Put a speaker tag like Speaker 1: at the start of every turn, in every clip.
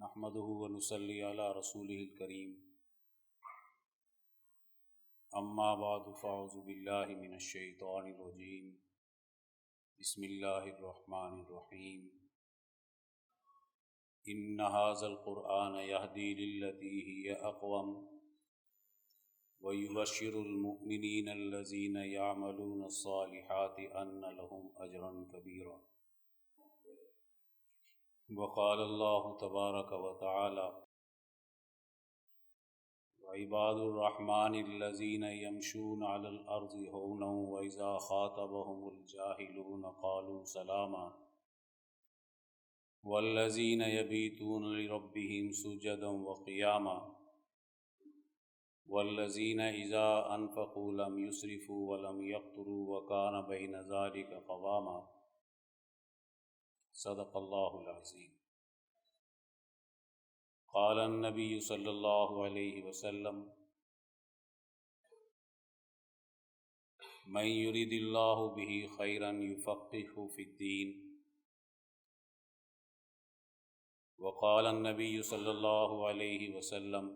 Speaker 1: نحمده ونصلي على رسوله الكريم اما بعد فاعوذ بالله من الشيطان الرجيم بسم الله الرحمن الرحيم ان هذا القرآن يهدي للتي هي اقوم ويبشر المؤمنين الذين يعملون الصالحات ان لهم اجرا كبيرا وقال الله تبارك وتعالى وعباد الرحمن الذين يمشون على الأرض هونا وإذا خاطبهم الجاهلون قالوا سلاما والذين يبيتون لربهم سجدا وقياما والذين إذا أنفقوا لم يسرفوا ولم يقتروا وكان بين ذلك قواما صدق الله العظيم. قال النبي صلی اللہ علیہ وسلم من يرد الله به خيرا يفقهه في الدين. وقال النبي صلی اللہ علیہ وسلم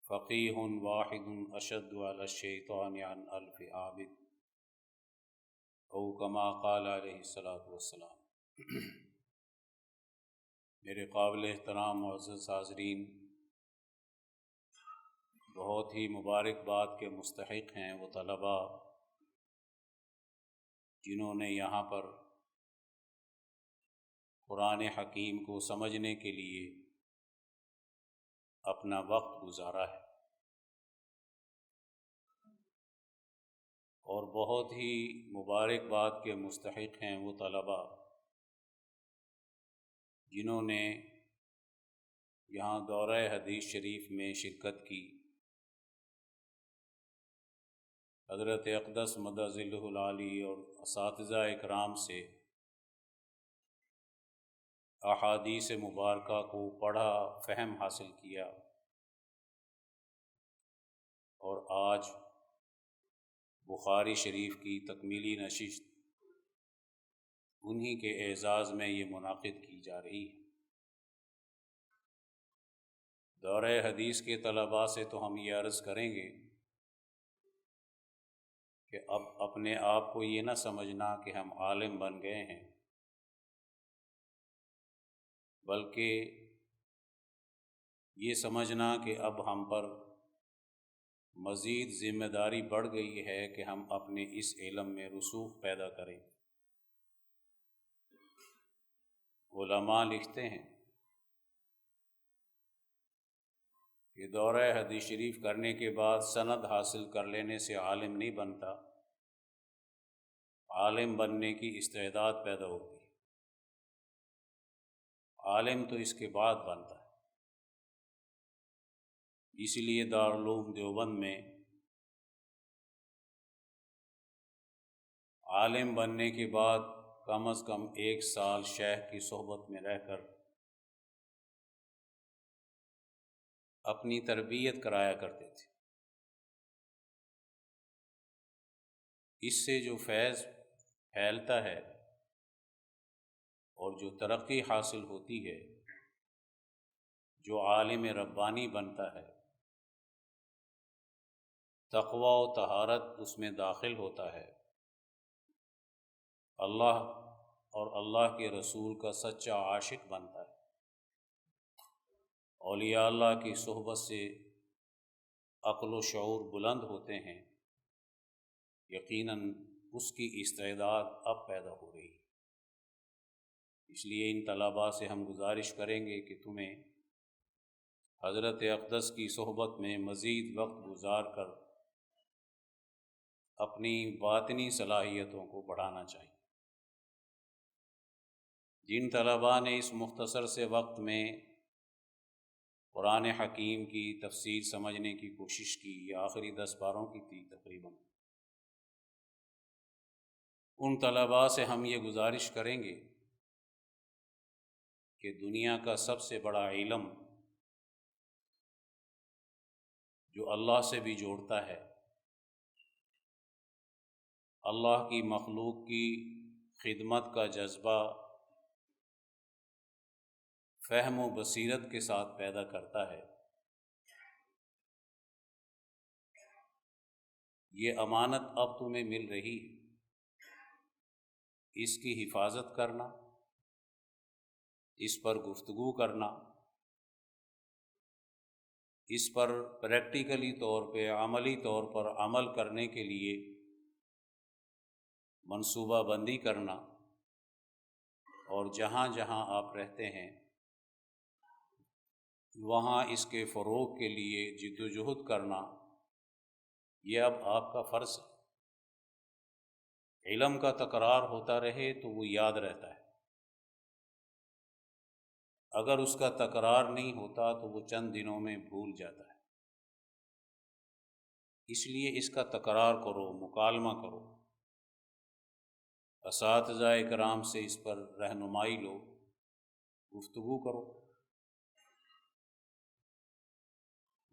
Speaker 1: فقيه واحد أشد على الشيطان عن ألف عابد او كما قال علیہ الصلاۃ والسلام. میرے قابل احترام معزز حاضرین، بہت ہی مبارکباد کے مستحق ہیں وہ طلباء جنہوں نے یہاں پر قرآن حکیم کو سمجھنے کے لیے اپنا وقت گزارا ہے، اور بہت ہی مبارکباد کے مستحق ہیں وہ طلباء جنہوں نے یہاں دورہ حدیث شریف میں شرکت کی. حضرت اقدس مدظ ذلہ العالی اور اساتذہ اکرام سے احادیث مبارکہ کو پڑھا، فہم حاصل کیا، اور آج بخاری شریف کی تکمیلی نشست انہی کے اعزاز میں یہ منعقد کی جا رہی ہے. دورہ حدیث کے طلباء سے تو ہم یہ عرض کریں گے کہ اب اپنے آپ کو یہ نہ سمجھنا کہ ہم عالم بن گئے ہیں، بلکہ یہ سمجھنا کہ اب ہم پر مزید ذمہ داری بڑھ گئی ہے کہ ہم اپنے اس علم میں رسوخ پیدا کریں. علماء لکھتے ہیں کہ دورہ حدیث شریف کرنے کے بعد سند حاصل کر لینے سے عالم نہیں بنتا، عالم بننے کی استعداد پیدا ہوتی ہے. عالم تو اس کے بعد بنتا ہے. اس لیے دارالعلوم دیوبند میں عالم بننے کے بعد کم از کم 1 سال شیخ کی صحبت میں رہ کر اپنی تربیت کرایا کرتے تھے. اس سے جو فیض پھیلتا ہے اور جو ترقی حاصل ہوتی ہے، جو عالم ربانی بنتا ہے، تقوی و طہارت اس میں داخل ہوتا ہے، اللہ اور اللہ کے رسول کا سچا عاشق بنتا ہے، اولیاء اللہ کی صحبت سے عقل و شعور بلند ہوتے ہیں، یقیناً اس کی استعداد اب پیدا ہو رہی ہے. اس لیے ان طلباء سے ہم گزارش کریں گے کہ تمہیں حضرت اقدس کی صحبت میں مزید وقت گزار کر اپنی باطنی صلاحیتوں کو بڑھانا چاہیے. جن طلباء نے اس مختصر سے وقت میں قرآن حکیم کی تفسیر سمجھنے کی کوشش کی، یہ آخری 10 پاروں کی تھی تقریباً، ان طلباء سے ہم یہ گزارش کریں گے کہ دنیا کا سب سے بڑا علم جو اللہ سے بھی جوڑتا ہے، اللہ کی مخلوق کی خدمت کا جذبہ فہم و بصیرت کے ساتھ پیدا کرتا ہے، یہ امانت اب تمہیں مل رہی ہے، اس کی حفاظت کرنا، اس پر گفتگو کرنا، اس پر پریکٹیکلی طور پہ، عملی طور پر عمل کرنے کے لیے منصوبہ بندی کرنا، اور جہاں جہاں آپ رہتے ہیں وہاں اس کے فروغ کے لیے جد و جہد کرنا، یہ اب آپ کا فرض ہے۔ علم کا تکرار ہوتا رہے تو وہ یاد رہتا ہے، اگر اس کا تکرار نہیں ہوتا تو وہ چند دنوں میں بھول جاتا ہے۔ اس لیے اس کا تکرار کرو، مکالمہ کرو، اساتذہ کرام سے اس پر رہنمائی لو، گفتگو کرو۔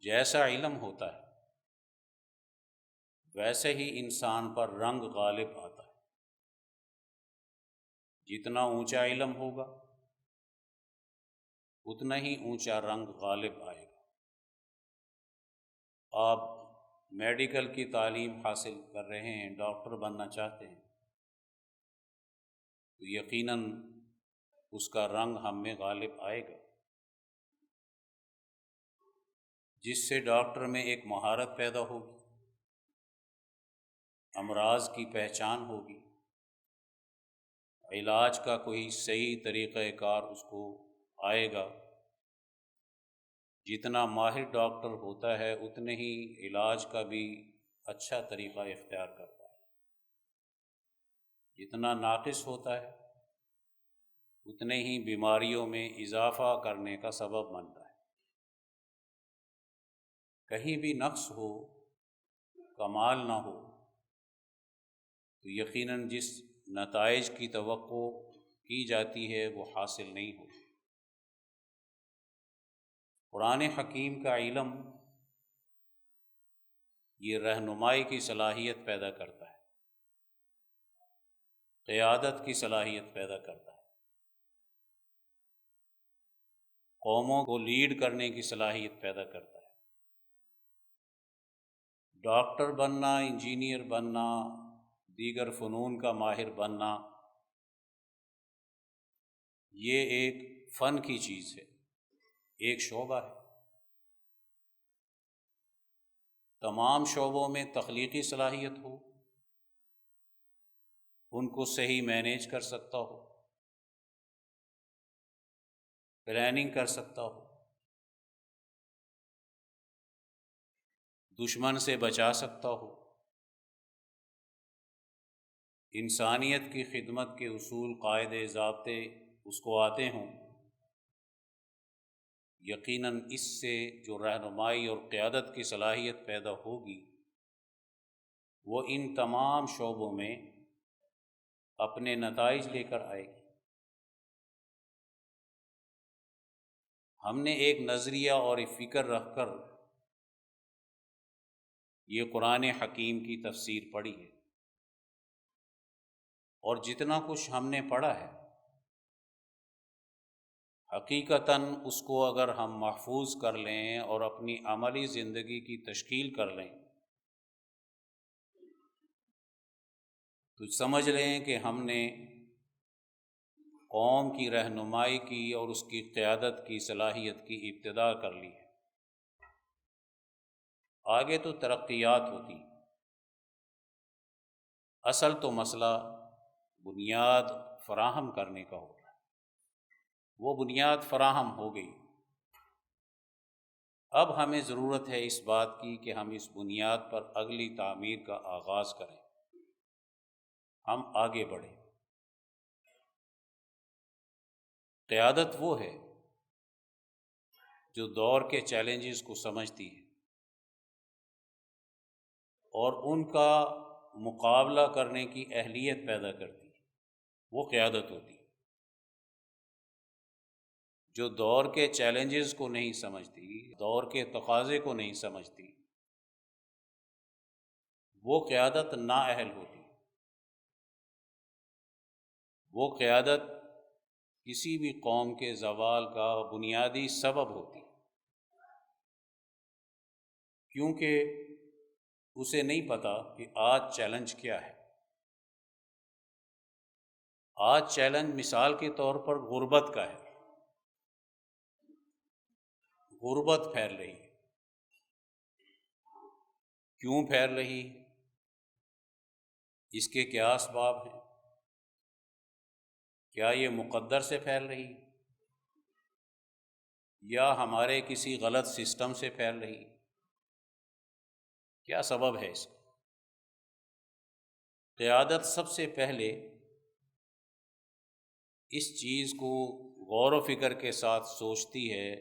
Speaker 1: جیسا علم ہوتا ہے ویسے ہی انسان پر رنگ غالب آتا ہے۔ جتنا اونچا علم ہوگا اتنا ہی اونچا رنگ غالب آئے گا۔ آپ میڈیکل کی تعلیم حاصل کر رہے ہیں، ڈاکٹر بننا چاہتے ہیں، تو یقیناً اس کا رنگ ہم میں غالب آئے گا، جس سے ڈاکٹر میں ایک مہارت پیدا ہوگی، امراض کی پہچان ہوگی، علاج کا کوئی صحیح طریقہ کار اس کو آئے گا۔ جتنا ماہر ڈاکٹر ہوتا ہے اتنے ہی علاج کا بھی اچھا طریقہ اختیار کرتا ہے، جتنا ناقص ہوتا ہے اتنے ہی بیماریوں میں اضافہ کرنے کا سبب بنتا ہے۔ کہیں بھی نقص ہو، کمال نہ ہو، تو یقیناً جس نتائج کی توقع کی جاتی ہے وہ حاصل نہیں ہوتی۔ قرآن حکیم کا علم یہ رہنمائی کی صلاحیت پیدا کرتا ہے، قیادت کی صلاحیت پیدا کرتا ہے، قوموں کو لیڈ کرنے کی صلاحیت پیدا کرتا ہے۔ ڈاکٹر بننا، انجینئر بننا، دیگر فنون کا ماہر بننا، یہ ایک فن کی چیز ہے، ایک شعبہ ہے۔ تمام شعبوں میں تخلیقی صلاحیت ہو، ان کو صحیح مینیج کر سکتا ہو، پلاننگ کر سکتا ہو، دشمن سے بچا سکتا ہو، انسانیت کی خدمت کے اصول، قاعدے، ضابطے اس کو آتے ہوں، یقیناً اس سے جو رہنمائی اور قیادت کی صلاحیت پیدا ہوگی وہ ان تمام شعبوں میں اپنے نتائج لے کر آئے گی۔ ہم نے ایک نظریہ اور ایک فکر رکھ کر یہ قرآن حکیم کی تفسیر پڑھی ہے، اور جتنا کچھ ہم نے پڑھا ہے حقیقتاً اس کو اگر ہم محفوظ کر لیں اور اپنی عملی زندگی کی تشکیل کر لیں تو سمجھ لیں کہ ہم نے قوم کی رہنمائی کی اور اس کی قیادت کی صلاحیت کی ابتدا کر لی ہے۔ آگے تو ترقیات ہوتی، اصل تو مسئلہ بنیاد فراہم کرنے کا ہوتا ہے، وہ بنیاد فراہم ہو گئی، اب ہمیں ضرورت ہے اس بات کی کہ ہم اس بنیاد پر اگلی تعمیر کا آغاز کریں، ہم آگے بڑھیں۔ قیادت وہ ہے جو دور کے چیلنجز کو سمجھتی ہے اور ان کا مقابلہ کرنے کی اہلیت پیدا کرتی ہے، وہ قیادت ہوتی ہے۔ جو دور کے چیلنجز کو نہیں سمجھتی، دور کے تقاضے کو نہیں سمجھتی، وہ قیادت نااہل ہوتی، وہ قیادت کسی بھی قوم کے زوال کا بنیادی سبب ہوتی ہے، کیونکہ اسے نہیں پتہ کہ آج چیلنج کیا ہے۔ آج چیلنج مثال کے طور پر غربت کا ہے۔ غربت پھیل رہی ہے۔ کیوں پھیل رہی ہے؟ اس کے کیا اسباب ہیں؟ کیا یہ مقدر سے پھیل رہی ہے یا ہمارے کسی غلط سسٹم سے پھیل رہی ہے؟ کیا سبب ہے اس کا؟ قیادت سب سے پہلے اس چیز کو غور و فکر کے ساتھ سوچتی ہے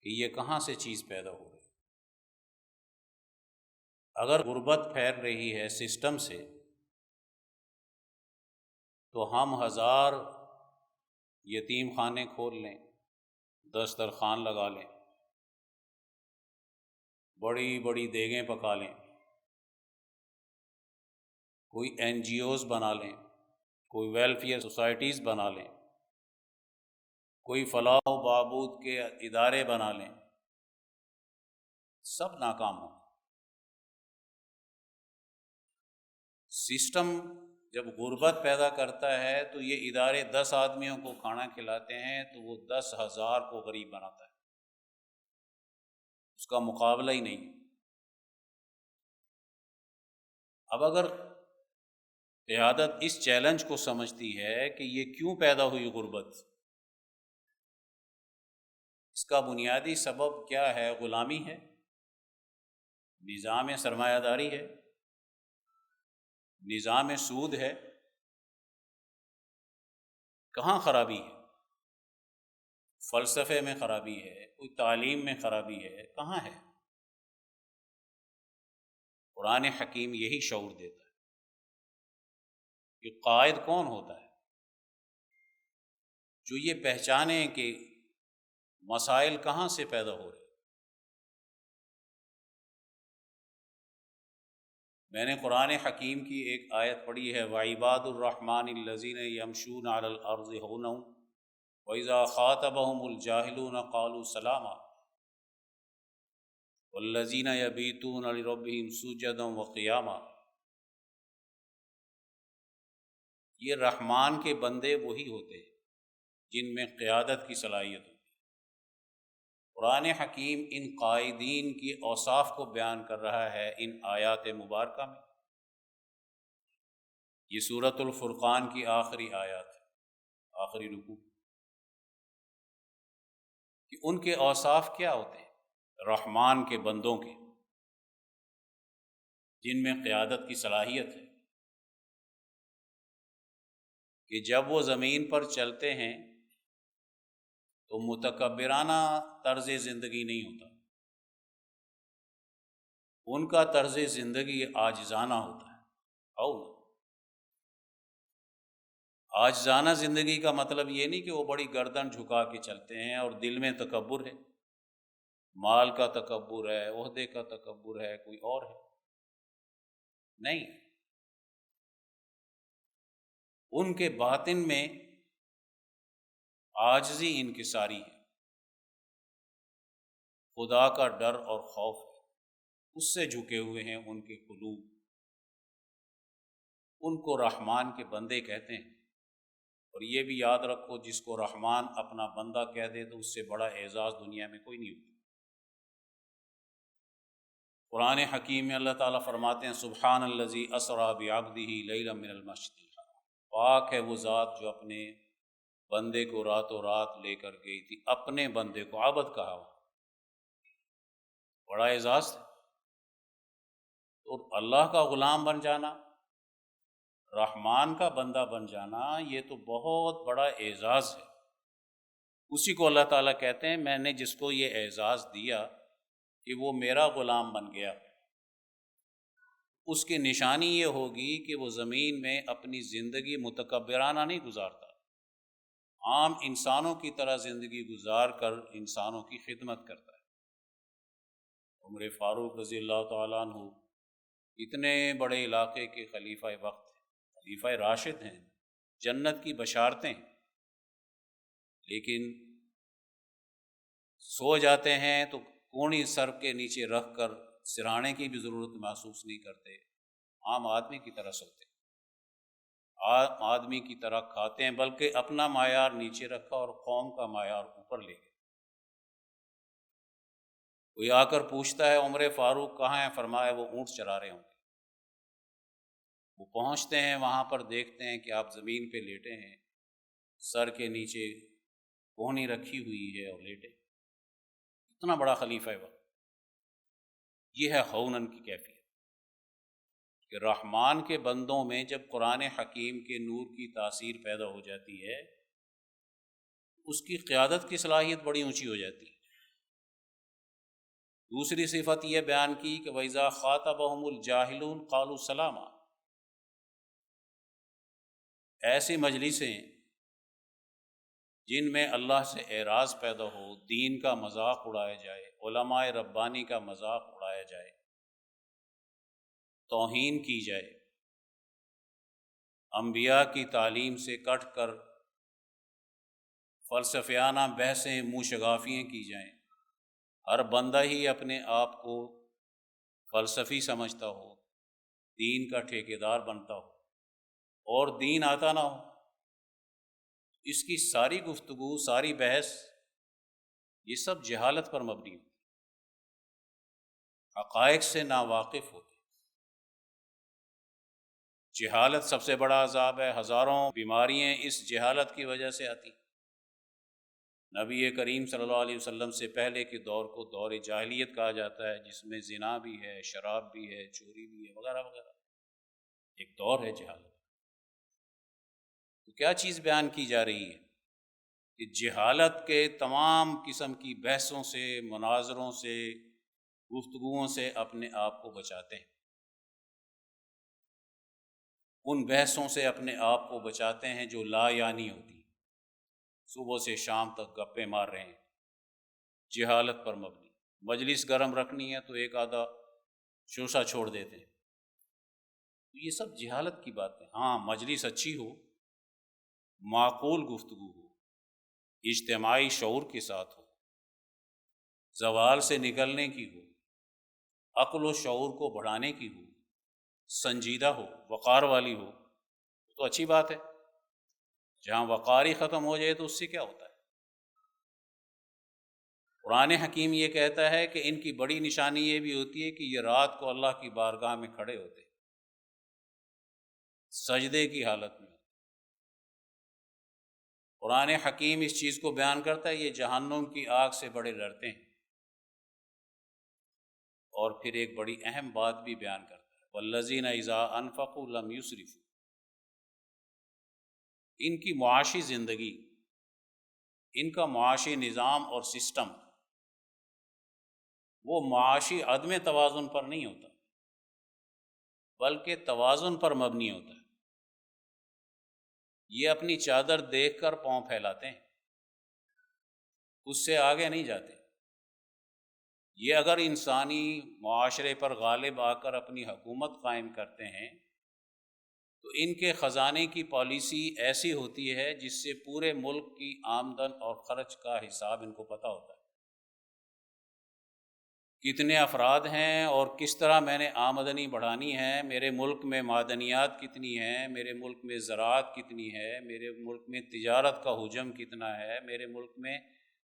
Speaker 1: کہ یہ کہاں سے چیز پیدا ہو رہی ہے۔ اگر غربت پھیل رہی ہے سسٹم سے، تو ہم 1000 یتیم خانے کھول لیں، دسترخوان لگا لیں، بڑی بڑی دیگیں پکا لیں، کوئی NGOs بنا لیں، کوئی ویلفیئر سوسائٹیز بنا لیں، کوئی فلاح و بہبود کے ادارے بنا لیں، سب ناکام ہوں۔ سسٹم جب غربت پیدا کرتا ہے تو یہ ادارے 10 آدمیوں کو کھانا کھلاتے ہیں تو وہ 10,000 کو غریب بناتا ہے، اس کا مقابلہ ہی نہیں۔ اب اگر قیادت اس چیلنج کو سمجھتی ہے کہ یہ کیوں پیدا ہوئی غربت، اس کا بنیادی سبب کیا ہے؟ غلامی ہے، نظام سرمایہ داری ہے، نظام سود ہے، کہاں خرابی ہے؟ فلسفے میں خرابی ہے، کوئی تعلیم میں خرابی ہے، کہاں ہے؟ قرآن حکیم یہی شعور دیتا ہے کہ قائد کون ہوتا ہے؟ جو یہ پہچانے کہ مسائل کہاں سے پیدا ہو رہے ہیں۔ میں نے قرآن حکیم کی ایک آیت پڑھی ہے، وَعِبَادُ الرَّحْمَنِ الَّذِينَ يَمْشُونَ عَلَى الْأَرْضِ هَوْنًا وَإِذَا خَاطَبَهُمُ الْجَاهِلُونَ قَالُوا سَلَامًا وَالَّذِينَ يَبِيتُونَ لِرَبِّهِمْ سُجَّدًا وَقِيَامًا۔ یہ رحمان کے بندے وہی ہوتے ہیں جن میں قیادت کی صلاحیت ہوتی ہے۔ قرآن حکیم ان قائدین کی اوصاف کو بیان کر رہا ہے ان آیات مبارکہ میں۔ یہ سورۃ الفرقان کی آخری آیات ہے، آخری رکوع، کہ ان کے اوصاف کیا ہوتے ہیں؟ رحمان کے بندوں کے، جن میں قیادت کی صلاحیت ہے، کہ جب وہ زمین پر چلتے ہیں تو متکبرانہ طرز زندگی نہیں ہوتا، ان کا طرز زندگی عاجزانہ ہوتا ہے۔ اور عاجزانہ زندگی کا مطلب یہ نہیں کہ وہ بڑی گردن جھکا کے چلتے ہیں اور دل میں تکبر ہے، مال کا تکبر ہے، عہدے کا تکبر ہے، کوئی اور ہے، نہیں، ان کے باطن میں عاجزی انکساری ہے، خدا کا ڈر اور خوف ہے، اس سے جھکے ہوئے ہیں ان کے قلوب، ان کو رحمان کے بندے کہتے ہیں۔ اور یہ بھی یاد رکھو، جس کو رحمان اپنا بندہ کہہ دے تو اس سے بڑا اعزاز دنیا میں کوئی نہیں ہوتا۔ قرآن حکیم میں اللہ تعالیٰ فرماتے ہیں، سبحان الذی اسریٰ بعبدہ لیلا من المسجد الحرام، پاک ہے وہ ذات جو اپنے بندے کو راتوں رات لے کر گئی تھی۔ اپنے بندے کو عبد کہا ہوا، بڑا اعزاز ہے۔ اور اللہ کا غلام بن جانا، رحمان کا بندہ بن جانا، یہ تو بہت بڑا اعزاز ہے۔ اسی کو اللہ تعالیٰ کہتے ہیں، میں نے جس کو یہ اعزاز دیا کہ وہ میرا غلام بن گیا، اس کی نشانی یہ ہوگی کہ وہ زمین میں اپنی زندگی متکبرانہ نہیں گزارتا، عام انسانوں کی طرح زندگی گزار کر انسانوں کی خدمت کرتا ہے۔ عمر فاروق رضی اللہ تعالیٰ عنہ اتنے بڑے علاقے کے خلیفہ وقت ہیں، خلیفہ راشد ہیں، جنت کی بشارتیں، لیکن سو جاتے ہیں تو کونی سر کے نیچے رکھ کر سرانے کی بھی ضرورت محسوس نہیں کرتے، عام آدمی کی طرح سوتے، عام آدمی کی طرح کھاتے ہیں، بلکہ اپنا معیار نیچے رکھا اور قوم کا معیار اوپر لے گئے۔ کوئی آ کر پوچھتا ہے عمر فاروق کہاں ہیں؟ فرمایا وہ اونٹ چرا رہے ہوں گے۔ وہ پہنچتے ہیں، وہاں پر دیکھتے ہیں کہ آپ زمین پہ لیٹے ہیں، سر کے نیچے کونی رکھی ہوئی ہے اور لیٹے۔ اتنا بڑا خلیفہ ہے وہ۔ یہ ہے ہونن کی کیفیت کہ رحمان کے بندوں میں جب قرآن حکیم کے نور کی تاثیر پیدا ہو جاتی ہے، اس کی قیادت کی صلاحیت بڑی اونچی ہو جاتی ہے۔ دوسری صفت یہ بیان کی کہ وَإِذَا خَاطَبَهُمُ الْجَاهِلُونَ قَالُوا سَلَامًا، ایسی مجلسیں جن میں اللہ سے اعراض پیدا ہو، دین کا مذاق اڑایا جائے، علماء ربانی کا مذاق اڑایا جائے، توہین کی جائے، انبیاء کی تعلیم سے کٹ کر فلسفیانہ بحثیں، منہ شگافیاں کی جائیں، ہر بندہ ہی اپنے آپ کو فلسفی سمجھتا ہو، دین کا ٹھیکیدار بنتا ہو اور دین آتا نہ ہو، اس کی ساری گفتگو، ساری بحث، یہ سب جہالت پر مبنی ہوتی، حقائق سے ناواقف ہوتے۔ جہالت سب سے بڑا عذاب ہے، ہزاروں بیماریاں اس جہالت کی وجہ سے آتی۔ نبی کریم صلی اللہ علیہ وسلم سے پہلے کے دور کو دور جاہلیت کہا جاتا ہے، جس میں زنا بھی ہے، شراب بھی ہے، چوری بھی ہے، وغیرہ وغیرہ، ایک دور ہے جہالت۔ تو کیا چیز بیان کی جا رہی ہے کہ جہالت کے تمام قسم کی بحثوں سے، مناظروں سے، گفتگوؤں سے اپنے آپ کو بچاتے ہیں، ان بحثوں سے اپنے آپ کو بچاتے ہیں جو لا یعنی ہوتی، صبح سے شام تک گپیں مار رہے ہیں، جہالت پر مبنی۔ مجلس گرم رکھنی ہے تو ایک آدھا شوشہ چھوڑ دیتے ہیں، یہ سب جہالت کی باتیں۔ ہاں، مجلس اچھی ہو، معقول گفتگو ہو، اجتماعی شعور کے ساتھ ہو، زوال سے نکلنے کی ہو، عقل و شعور کو بڑھانے کی ہو، سنجیدہ ہو، وقار والی ہو، تو اچھی بات ہے۔ جہاں وقار ہی ختم ہو جائے تو اس سے کیا ہوتا ہے؟ قرآن حکیم یہ کہتا ہے کہ ان کی بڑی نشانی یہ بھی ہوتی ہے کہ یہ رات کو اللہ کی بارگاہ میں کھڑے ہوتے، سجدے کی حالت میں۔ قرآن حکیم اس چیز کو بیان کرتا ہے، یہ جہنم کی آگ سے بڑے ڈرتے ہیں، اور پھر ایک بڑی اہم بات بھی بیان کرتا ہے، والذین اذا انفقوا لم یسرفوا۔ ان کی معاشی زندگی، ان کا معاشی نظام اور سسٹم، وہ معاشی عدم توازن پر نہیں ہوتا، بلکہ توازن پر مبنی ہوتا ہے۔ یہ اپنی چادر دیکھ کر پاؤں پھیلاتے ہیں، اس سے آگے نہیں جاتے۔ یہ اگر انسانی معاشرے پر غالب آ کر اپنی حکومت قائم کرتے ہیں تو ان کے خزانے کی پالیسی ایسی ہوتی ہے جس سے پورے ملک کی آمدن اور خرچ کا حساب ان کو پتہ ہوتا ہے، کتنے افراد ہیں اور کس طرح میں نے آمدنی بڑھانی ہے، میرے ملک میں معدنیات کتنی ہیں، میرے ملک میں زراعت کتنی ہے، میرے ملک میں تجارت کا حجم کتنا ہے، میرے ملک میں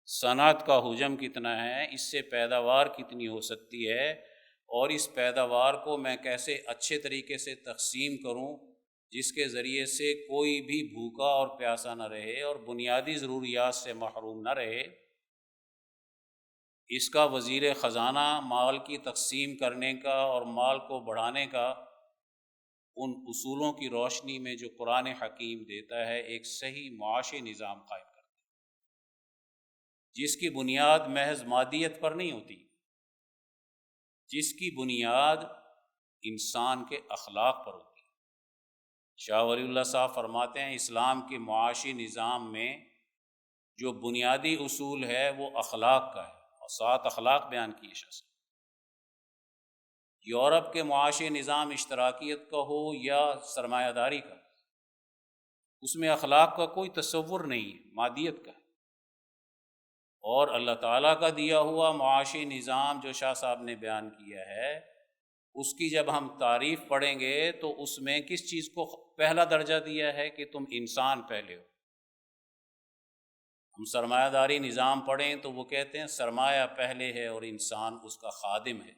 Speaker 1: صنعت کا حجم کتنا ہے، اس سے پیداوار کتنی ہو سکتی ہے، اور اس پیداوار کو میں کیسے اچھے طریقے سے تقسیم کروں جس کے ذریعے سے کوئی بھی بھوکا اور پیاسا نہ رہے اور بنیادی ضروریات سے محروم نہ رہے۔ اس کا وزیر خزانہ مال کی تقسیم کرنے کا اور مال کو بڑھانے کا ان اصولوں کی روشنی میں جو قرآن حکیم دیتا ہے ایک صحیح معاشی نظام قائم کرتا ہے، جس کی بنیاد محض مادیت پر نہیں ہوتی، جس کی بنیاد انسان کے اخلاق پر ہوتی ہے۔ شاہ ولی اللہ صاحب فرماتے ہیں اسلام کے معاشی نظام میں جو بنیادی اصول ہے وہ اخلاق کا ہے، اور 7 اخلاق بیان کیے شاہ صاحب۔ یورپ کے معاشی نظام اشتراکیت کا ہو یا سرمایہ داری کا، اس میں اخلاق کا کوئی تصور نہیں ہے، مادیت کا ہے۔ اور اللہ تعالیٰ کا دیا ہوا معاشی نظام جو شاہ صاحب نے بیان کیا ہے، اس کی جب ہم تعریف پڑھیں گے تو اس میں کس چیز کو پہلا درجہ دیا ہے کہ تم انسان پہلے ہو۔ ہم سرمایہ داری نظام پڑھیں تو وہ کہتے ہیں سرمایہ پہلے ہے اور انسان اس کا خادم ہے،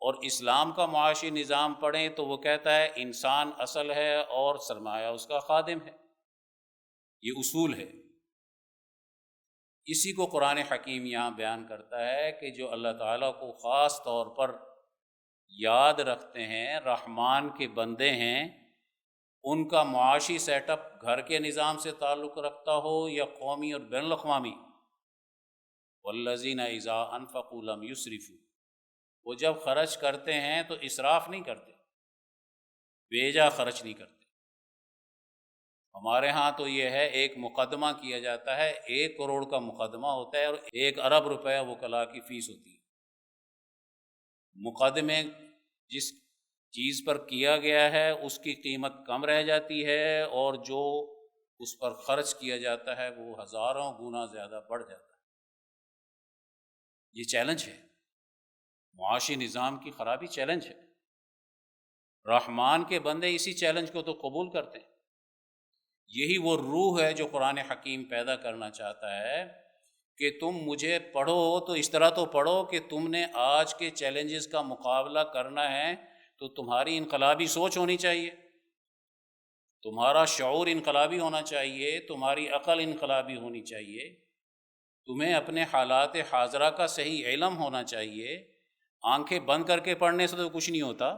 Speaker 1: اور اسلام کا معاشی نظام پڑھیں تو وہ کہتا ہے انسان اصل ہے اور سرمایہ اس کا خادم ہے۔ یہ اصول ہے، اسی کو قرآن حکیم یہاں بیان کرتا ہے کہ جو اللہ تعالیٰ کو خاص طور پر یاد رکھتے ہیں، رحمان کے بندے ہیں، ان کا معاشی سیٹ اپ گھر کے نظام سے تعلق رکھتا ہو یا قومی اور بین الاقوامی، والذین اذا انفقوا لم یسرفوا، وہ جب خرچ کرتے ہیں تو اسراف نہیں کرتے، بیجا خرچ نہیں کرتے۔ ہمارے ہاں تو یہ ہے ایک مقدمہ کیا جاتا ہے، 1 کروڑ کا مقدمہ ہوتا ہے اور 1 ارب روپیہ وکلاء کی فیس ہوتی ہے۔ مقدمے جس چیز پر کیا گیا ہے اس کی قیمت کم رہ جاتی ہے، اور جو اس پر خرچ کیا جاتا ہے وہ ہزاروں گنا زیادہ بڑھ جاتا ہے۔ یہ چیلنج ہے، معاشی نظام کی خرابی چیلنج ہے۔ رحمان کے بندے اسی چیلنج کو تو قبول کرتے ہیں۔ یہی وہ روح ہے جو قرآن حکیم پیدا کرنا چاہتا ہے کہ تم مجھے پڑھو تو اس طرح تو پڑھو کہ تم نے آج کے چیلنجز کا مقابلہ کرنا ہے تو تمہاری انقلابی سوچ ہونی چاہیے، تمہارا شعور انقلابی ہونا چاہیے، تمہاری عقل انقلابی ہونی چاہیے، تمہیں اپنے حالات حاضرہ کا صحیح علم ہونا چاہیے۔ آنکھیں بند کر کے پڑھنے سے تو کچھ نہیں ہوتا۔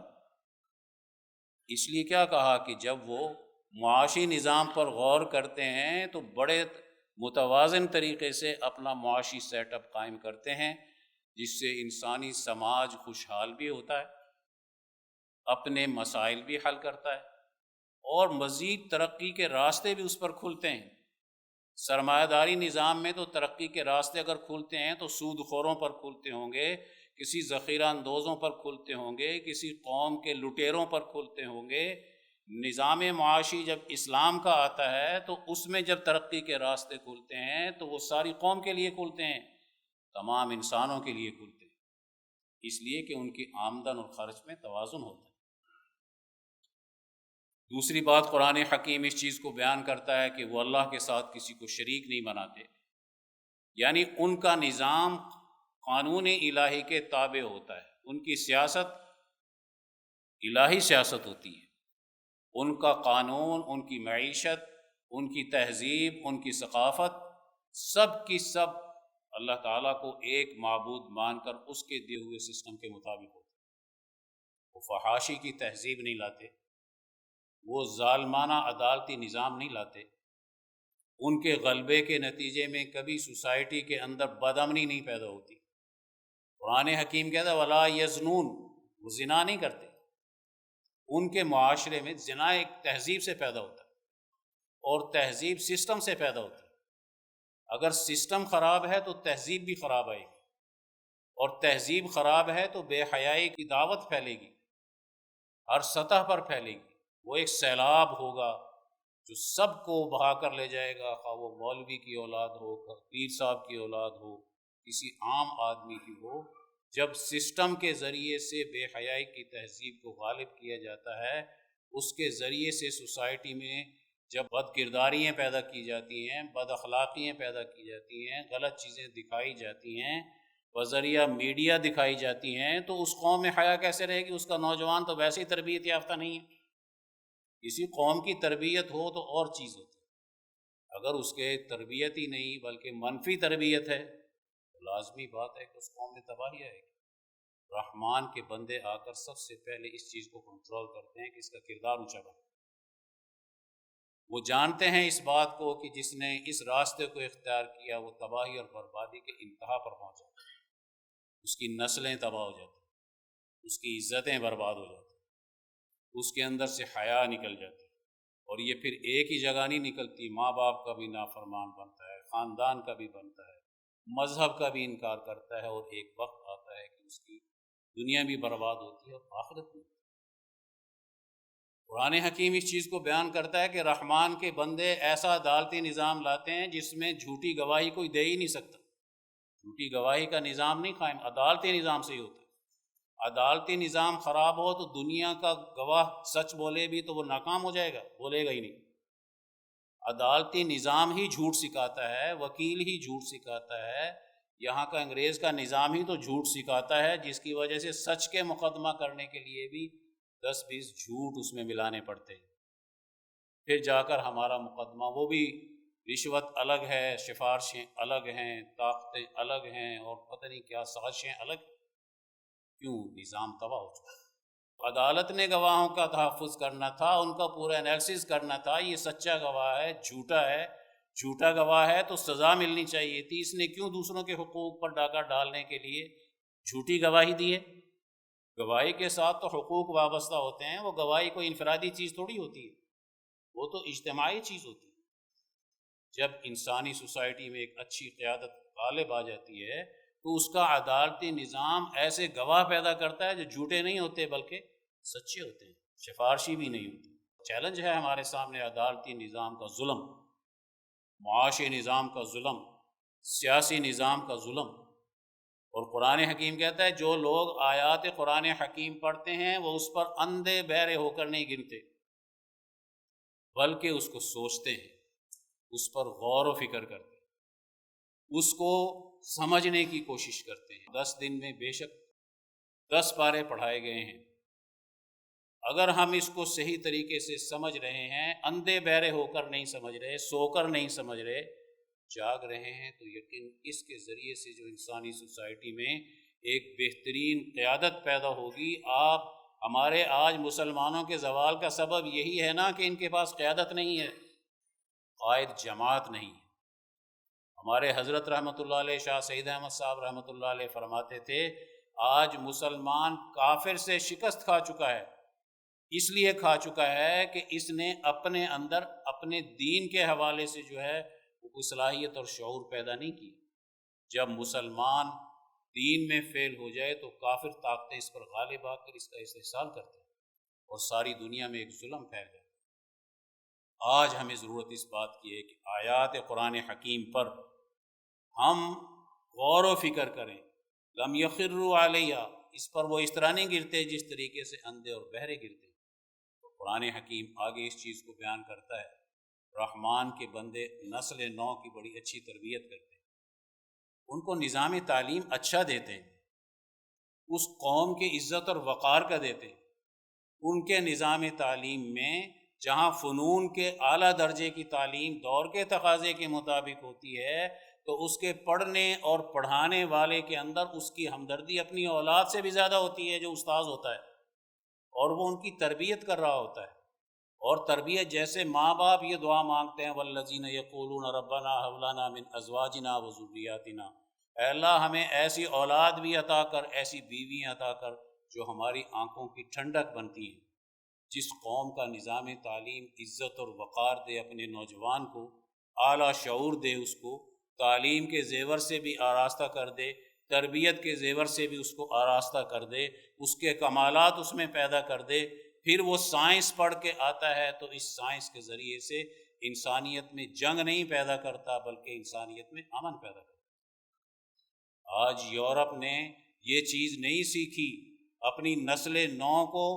Speaker 1: اس لیے کیا کہا کہ جب وہ معاشی نظام پر غور کرتے ہیں تو بڑے متوازن طریقے سے اپنا معاشی سیٹ اپ قائم کرتے ہیں، جس سے انسانی سماج خوشحال بھی ہوتا ہے، اپنے مسائل بھی حل کرتا ہے، اور مزید ترقی کے راستے بھی اس پر کھلتے ہیں۔ سرمایہ داری نظام میں تو ترقی کے راستے اگر کھلتے ہیں تو سود خوروں پر کھلتے ہوں گے، کسی ذخیرہ اندوزوں پر کھلتے ہوں گے، کسی قوم کے لٹیروں پر کھلتے ہوں گے۔ نظام معاشی جب اسلام کا آتا ہے تو اس میں جب ترقی کے راستے کھلتے ہیں تو وہ ساری قوم کے لیے کھلتے ہیں، تمام انسانوں کے لیے کھلتے ہیں، اس لیے کہ ان کی آمدن اور خرچ میں توازن ہوتا ہے۔ دوسری بات قرآن حکیم اس چیز کو بیان کرتا ہے کہ وہ اللہ کے ساتھ کسی کو شریک نہیں بناتے، یعنی ان کا نظام قانون الہی کے تابع ہوتا ہے، ان کی سیاست الہی سیاست ہوتی ہے، ان کا قانون، ان کی معیشت، ان کی تہذیب، ان کی ثقافت، سب کی سب اللہ تعالیٰ کو ایک معبود مان کر اس کے دیے ہوئے سسٹم کے مطابق ہوتے ہیں۔ وہ فحاشی کی تہذیب نہیں لاتے، وہ ظالمانہ عدالتی نظام نہیں لاتے، ان کے غلبے کے نتیجے میں کبھی سوسائٹی کے اندر بدامنی نہیں پیدا ہوتی۔ قرآن حکیم کہتا ہے وَلَا يَزْنُونَ، وہ زنا نہیں کرتے۔ ان کے معاشرے میں زنا ایک تہذیب سے پیدا ہوتا ہے، اور تہذیب سسٹم سے پیدا ہوتی ہے۔ اگر سسٹم خراب ہے تو تہذیب بھی خراب آئے گی، اور تہذیب خراب ہے تو بے حیائی کی دعوت پھیلے گی، ہر سطح پر پھیلے گی۔ وہ ایک سیلاب ہوگا جو سب کو بہا کر لے جائے گا، خواہ وہ مولوی کی اولاد ہو، پیر صاحب کی اولاد ہو، کسی عام آدمی کی ہو۔ جب سسٹم کے ذریعے سے بے حیائی کی تہذیب کو غالب کیا جاتا ہے، اس کے ذریعے سے سوسائٹی میں جب بد کرداریاں پیدا کی جاتی ہیں، بد اخلاقیاں پیدا کی جاتی ہیں، غلط چیزیں دکھائی جاتی ہیں، بذریعہ میڈیا دکھائی جاتی ہیں، تو اس قوم میں حیا کیسے رہے گی؟ اس کا نوجوان تو ویسے ہی تربیت یافتہ نہیں ہے۔ کسی قوم کی تربیت ہو تو اور چیز ہوتی ہے، اگر اس کے تربیت ہی نہیں بلکہ منفی تربیت ہے تو لازمی بات ہے کہ اس قوم میں تباہی آئے گی۔ رحمان کے بندے آ کر سب سے پہلے اس چیز کو کنٹرول کرتے ہیں کہ اس کا کردار اونچا بنے۔ وہ جانتے ہیں اس بات کو کہ جس نے اس راستے کو اختیار کیا وہ تباہی اور بربادی کے انتہا پر پہنچ جاتا ہے، اس کی نسلیں تباہ ہو جاتی ہیں، اس کی عزتیں برباد ہو جاتی ہیں، اس کے اندر سے حیا نکل جاتی ہے، اور یہ پھر ایک ہی جگہ نہیں نکلتی، ماں باپ کا بھی نافرمان بنتا ہے، خاندان کا بھی بنتا ہے، مذہب کا بھی انکار کرتا ہے، اور ایک وقت آتا ہے کہ اس کی دنیا بھی برباد ہوتی ہے اور آخرت بھی۔ قرآن حکیم اس چیز کو بیان کرتا ہے کہ رحمان کے بندے ایسا عدالتی نظام لاتے ہیں جس میں جھوٹی گواہی کوئی دے ہی نہیں سکتا، جھوٹی گواہی کا نظام نہیں قائم، عدالتی نظام سے ہی ہوتا ہے۔ عدالتی نظام خراب ہو تو دنیا کا گواہ سچ بولے بھی تو وہ ناکام ہو جائے گا، بولے گا ہی نہیں۔ عدالتی نظام ہی جھوٹ سکھاتا ہے، وکیل ہی جھوٹ سکھاتا ہے، یہاں کا انگریز کا نظام ہی تو جھوٹ سکھاتا ہے، جس کی وجہ سے سچ کے مقدمہ کرنے کے لیے بھی 10-20 جھوٹ اس میں ملانے پڑتے ہیں، پھر جا کر ہمارا مقدمہ، وہ بھی رشوت الگ ہے، سفارشیں الگ ہیں، طاقتیں الگ ہیں، اور پتہ نہیں کیا سازشیں الگ۔ کیوں؟ نظام تباہ ہو چکا۔ عدالت نے گواہوں کا تحفظ کرنا تھا، ان کا پورا انالیسس کرنا تھا، یہ سچا گواہ ہے، جھوٹا ہے، جھوٹا گواہ ہے تو سزا ملنی چاہیے تھی، اس نے کیوں دوسروں کے حقوق پر ڈاکہ ڈالنے کے لیے جھوٹی گواہی دی ہے؟ گواہی کے ساتھ تو حقوق وابستہ ہوتے ہیں، وہ گواہی کوئی انفرادی چیز تھوڑی ہوتی ہے، وہ تو اجتماعی چیز ہوتی ہے۔ جب انسانی سوسائٹی میں ایک اچھی قیادت غالب آ جاتی ہے تو اس کا عدالتی نظام ایسے گواہ پیدا کرتا ہے جو جھوٹے نہیں ہوتے بلکہ سچے ہوتے ہیں، سفارشی بھی نہیں ہوتے۔ چیلنج ہے ہمارے سامنے عدالتی نظام کا ظلم، معاشی نظام کا ظلم، سیاسی نظام کا ظلم، اور قرآن حکیم کہتا ہے جو لوگ آیات قرآن حکیم پڑھتے ہیں وہ اس پر اندھے بہرے ہو کر نہیں گرتے، بلکہ اس کو سوچتے ہیں، اس پر غور و فکر کرتے ہیں، اس کو سمجھنے کی کوشش کرتے ہیں۔ 10 دن میں بے شک 10 پارے پڑھائے گئے ہیں، اگر ہم اس کو صحیح طریقے سے سمجھ رہے ہیں، اندھے بہرے ہو کر نہیں سمجھ رہے، سو کر نہیں سمجھ رہے، جاگ رہے ہیں، تو یقین اس کے ذریعے سے جو انسانی سوسائٹی میں ایک بہترین قیادت پیدا ہوگی۔ آپ ہمارے آج مسلمانوں کے زوال کا سبب یہی ہے نا کہ ان کے پاس قیادت نہیں ہے، قائد جماعت نہیں ہے۔ ہمارے حضرت رحمۃ اللہ علیہ شاہ سید احمد صاحب رحمۃ اللہ علیہ فرماتے تھے آج مسلمان کافر سے شکست کھا چکا ہے، اس لیے کھا چکا ہے کہ اس نے اپنے اندر اپنے دین کے حوالے سے جو ہے وہ کوئی صلاحیت اور شعور پیدا نہیں کی۔ جب مسلمان دین میں فیل ہو جائے تو کافر طاقتیں اس پر غالب آ کر اس کا استحصال کرتے ہیں اور ساری دنیا میں ایک ظلم پھیل جاتا ہے۔ آج ہمیں ضرورت اس بات کی ہے کہ آیات قرآن حکیم پر ہم غور و فکر کریں، لم یخروا علیہ، اس پر وہ اس طرح نہیں گرتے جس طریقے سے اندھے اور بہرے گرتے۔ تو قرآن حکیم آگے اس چیز کو بیان کرتا ہے، رحمان کے بندے نسل نو کی بڑی اچھی تربیت کرتے ہیں، ان کو نظام تعلیم اچھا دیتے ہیں، اس قوم کی عزت اور وقار کا دیتے ہیں۔ ان کے نظام تعلیم میں جہاں فنون کے اعلیٰ درجے کی تعلیم دور کے تقاضے کے مطابق ہوتی ہے تو اس کے پڑھنے اور پڑھانے والے کے اندر اس کی ہمدردی اپنی اولاد سے بھی زیادہ ہوتی ہے جو استاذ ہوتا ہے، اور وہ ان کی تربیت کر رہا ہوتا ہے۔ اور تربیت جیسے ماں باپ یہ دعا مانگتے ہیں والذین یقولون ربنا هب لنا من ازواجنا وذریاتنا، اے اللہ ہمیں ایسی اولاد بھی عطا کر، ایسی بیویاں عطا کر جو ہماری آنکھوں کی ٹھنڈک بنتی ہیں۔ جس قوم کا نظام تعلیم عزت اور وقار دے اپنے نوجوان کو، اعلیٰ شعور دے، اس کو تعلیم کے زیور سے بھی آراستہ کر دے، تربیت کے زیور سے بھی اس کو آراستہ کر دے، اس کے کمالات اس میں پیدا کر دے، پھر وہ سائنس پڑھ کے آتا ہے تو اس سائنس کے ذریعے سے انسانیت میں جنگ نہیں پیدا کرتا بلکہ انسانیت میں امن پیدا کرتا۔ آج یورپ نے یہ چیز نہیں سیکھی، اپنی نسل نو کو،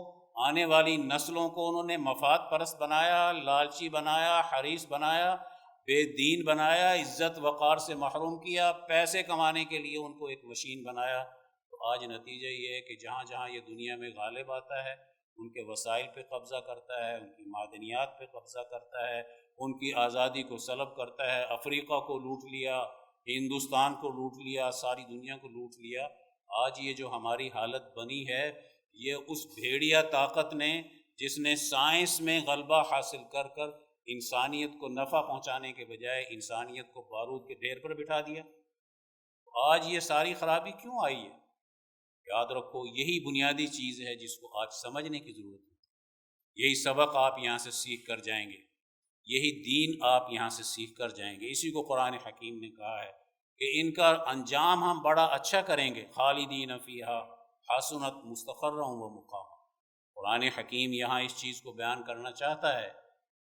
Speaker 1: آنے والی نسلوں کو انہوں نے مفاد پرست بنایا، لالچی بنایا، حریص بنایا، بے دین بنایا، عزت وقار سے محروم کیا، پیسے کمانے کے لیے ان کو ایک مشین بنایا۔ تو آج نتیجہ یہ ہے کہ جہاں جہاں یہ دنیا میں غالب آتا ہے ان کے وسائل پہ قبضہ کرتا ہے، ان کی معدنیات پہ قبضہ کرتا ہے، ان کی آزادی کو سلب کرتا ہے۔ افریقہ کو لوٹ لیا، ہندوستان کو لوٹ لیا، ساری دنیا کو لوٹ لیا۔ آج یہ جو ہماری حالت بنی ہے یہ اس بھیڑیا طاقت نے، جس نے سائنس میں غلبہ حاصل کر کر انسانیت کو نفع پہنچانے کے بجائے انسانیت کو بارود کے ڈھیر پر بٹھا دیا۔ آج یہ ساری خرابی کیوں آئی ہے؟ یاد رکھو یہی بنیادی چیز ہے جس کو آج سمجھنے کی ضرورت ہے۔ یہی سبق آپ یہاں سے سیکھ کر جائیں گے، یہی دین آپ یہاں سے سیکھ کر جائیں گے۔ اسی کو قرآن حکیم نے کہا ہے کہ ان کا انجام ہم بڑا اچھا کریں گے، خالدین فیہا حسنت مستقرا و مقاما۔ قرآن حکیم یہاں اس چیز کو بیان کرنا چاہتا ہے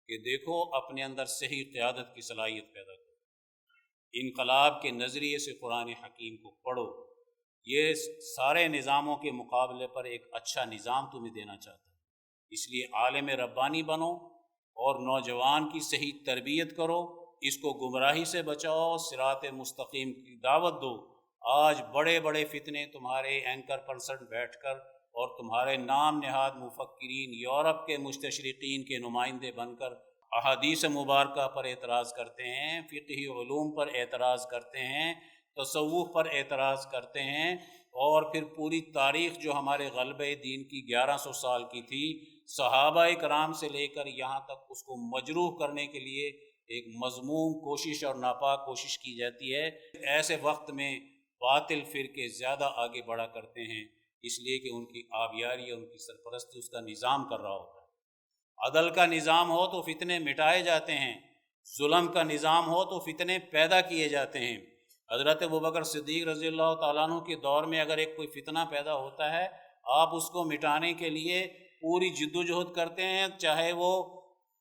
Speaker 1: کہ دیکھو اپنے اندر صحیح قیادت کی صلاحیت پیدا کرو، انقلاب کے نظریے سے قرآن حکیم کو پڑھو، یہ سارے نظاموں کے مقابلے پر ایک اچھا نظام تمہیں دینا چاہتا ہے، اس لیے عالم ربانی بنو اور نوجوان کی صحیح تربیت کرو، اس کو گمراہی سے بچاؤ، صراط مستقیم کی دعوت دو۔ آج بڑے بڑے فتنے تمہارے اینکر پرسن بیٹھ کر اور تمہارے نام نہاد مفکرین یورپ کے مستشرقین کے نمائندے بن کر احادیث مبارکہ پر اعتراض کرتے ہیں، فقہی علوم پر اعتراض کرتے ہیں، تصوف پر اعتراض کرتے ہیں، اور پھر پوری تاریخ جو ہمارے غلبہ دین کی 1100 سال کی تھی، صحابہ کرام سے لے کر یہاں تک اس کو مجروح کرنے کے لیے ایک مذموم کوشش اور ناپاک کوشش کی جاتی ہے۔ ایسے وقت میں باطل فرقے زیادہ آگے بڑھا کرتے ہیں، اس لیے کہ ان کی آبیاری اور ان کی سرپرستی اس کا نظام کر رہا ہوتا ہے۔ عدل کا نظام ہو تو فتنے مٹائے جاتے ہیں، ظلم کا نظام ہو تو فتنے پیدا کیے جاتے ہیں۔ حضرت ابوبکر صدیق رضی اللہ تعالیٰ عنہ کے دور میں اگر ایک کوئی فتنہ پیدا ہوتا ہے، آپ اس کو مٹانے کے لیے پوری جد و جہد کرتے ہیں، چاہے وہ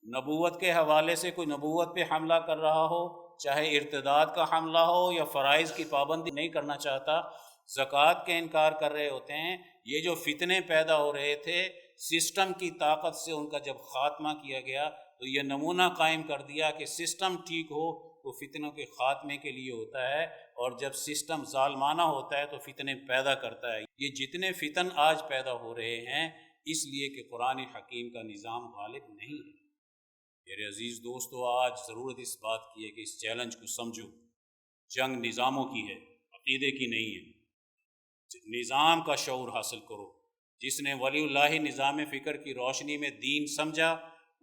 Speaker 1: نبوت کے حوالے سے کوئی نبوت پہ حملہ کر رہا ہو، چاہے ارتداد کا حملہ ہو یا فرائض کی پابندی نہیں کرنا چاہتا، زکوٰۃ کے انکار کر رہے ہوتے ہیں۔ یہ جو فتنے پیدا ہو رہے تھے، سسٹم کی طاقت سے ان کا جب خاتمہ کیا گیا تو یہ نمونہ قائم کر دیا کہ سسٹم ٹھیک ہو تو فتنوں کے خاتمے کے لیے ہوتا ہے، اور جب سسٹم ظالمانہ ہوتا ہے تو فتنے پیدا کرتا ہے۔ یہ جتنے فتن آج پیدا ہو رہے ہیں اس لیے کہ قرآن حکیم کا نظام غالب نہیں ہے۔ میرے عزیز دوستو، آج ضرورت اس بات کی ہے کہ اس چیلنج کو سمجھو۔ جنگ نظاموں کی ہے، عقیدے کی نہیں ہے۔ نظام کا شعور حاصل کرو۔ جس نے ولی اللہ نظام فکر کی روشنی میں دین سمجھا،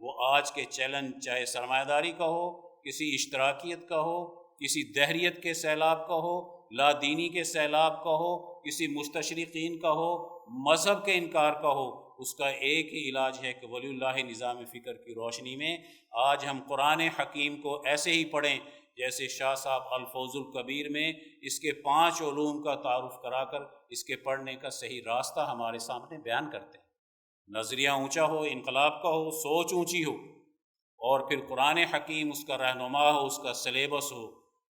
Speaker 1: وہ آج کے چیلنج چاہے سرمایہ داری کا ہو، کسی اشتراکیت کا ہو، کسی دہریت کے سیلاب کا ہو، لا دینی کے سیلاب کا ہو، کسی مستشرقین کا ہو، مذہب کے انکار کا ہو، اس کا ایک ہی علاج ہے کہ ولی اللہ نظام فکر کی روشنی میں آج ہم قرآن حکیم کو ایسے ہی پڑھیں جیسے شاہ صاحب الفوز الکبیر میں اس کے 5 علوم کا تعارف کرا کر اس کے پڑھنے کا صحیح راستہ ہمارے سامنے بیان کرتے ہیں۔ نظریہ اونچا ہو، انقلاب کا ہو، سوچ اونچی ہو، اور پھر قرآن حکیم اس کا رہنما ہو، اس کا سلیبس ہو۔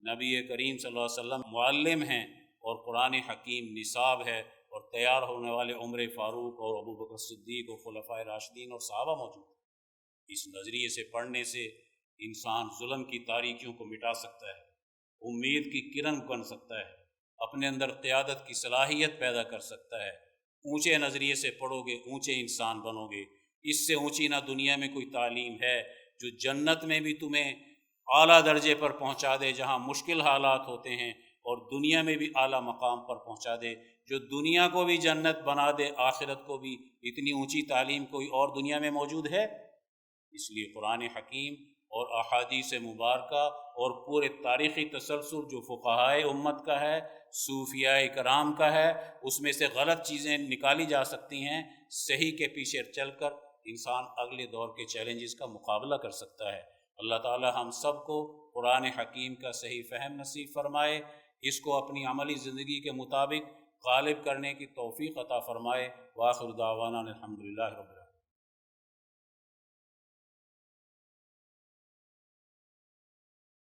Speaker 1: نبی کریم صلی اللہ علیہ وسلم معلم ہیں اور قرآن حکیم نصاب ہے، اور تیار ہونے والے عمر فاروق اور ابوبکر صدیق اور خلفائے راشدین اور صحابہ موجود ہیں۔ اس نظریے سے پڑھنے سے انسان ظلم کی تاریکیوں کو مٹا سکتا ہے، امید کی کرن بن سکتا ہے، اپنے اندر قیادت کی صلاحیت پیدا کر سکتا ہے۔ اونچے نظریے سے پڑھو گے، اونچے انسان بنو گے۔ اس سے اونچی نہ دنیا میں کوئی تعلیم ہے جو جنت میں بھی تمہیں اعلیٰ درجے پر پہنچا دے جہاں مشکل حالات ہوتے ہیں، اور دنیا میں بھی اعلیٰ مقام پر پہنچا دے، جو دنیا کو بھی جنت بنا دے، آخرت کو بھی۔ اتنی اونچی تعلیم کوئی اور دنیا میں موجود ہے؟ اس لیے قرآن حکیم اور احادیث مبارکہ اور پورے تاریخی تسلسل جو فقہائے امت کا ہے، صوفیاء کرام کا ہے، اس میں سے غلط چیزیں نکالی جا سکتی ہیں۔ صحیح کے پیچھے چل کر انسان اگلے دور کے چیلنجز کا مقابلہ کر سکتا ہے۔ اللہ تعالی ہم سب کو قرآن حکیم کا صحیح فہم نصیب فرمائے، اس کو اپنی عملی زندگی کے مطابق غالب کرنے کی توفیق عطا فرمائے۔ وآخر دعوانا الحمدللہ رب العالمین۔